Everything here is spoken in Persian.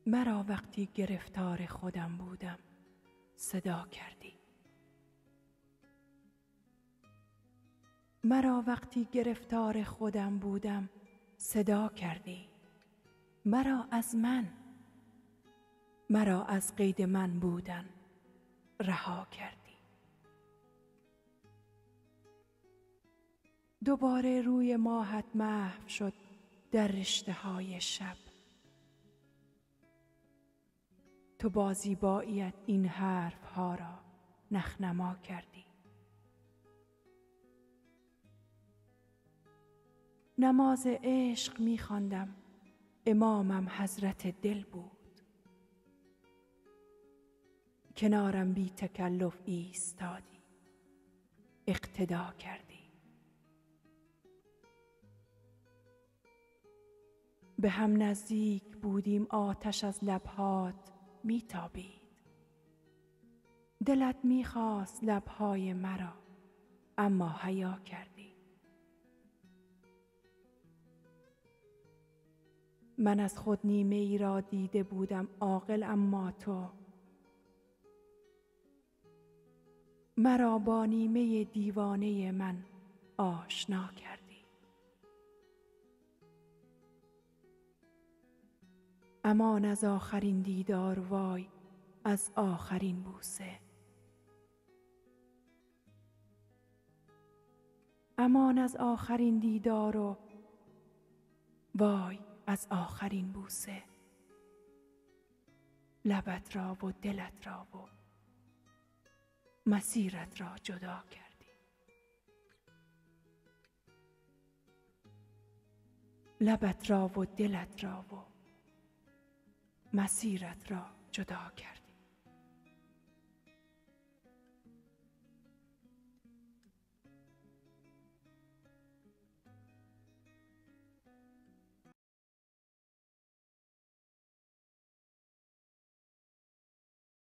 مرا وقتی گرفتار خودم بودم صدا کردی. مرا وقتی گرفتار خودم بودم صدا کردی. مرا از قید من بودن رها کردی. دوباره روی ماهت محو شد در رشته های شب. تو با زیباییت این حرف ها را نخنما کردی. نماز عشق می خواندم، امامم حضرت دل بود. کنارم بی تکلف ایستادی، اقتدا کردی. به هم نزدیک بودیم، آتش از لبهات می تابید. دلت می خواست لبهای مرا، اما حیا کردی. من از خود نیمه ای را دیده بودم عاقل، اما تو مرا با نیمه دیوانه من آشنا کردی. امان از آخرین دیدار، وای از آخرین بوسه. امان از آخرین دیدار و وای از آخرین بوسه. لبت را و دلت را و مسیرت را جدا کردی. لبت را و دلت را و مسیرت را جدا کردی.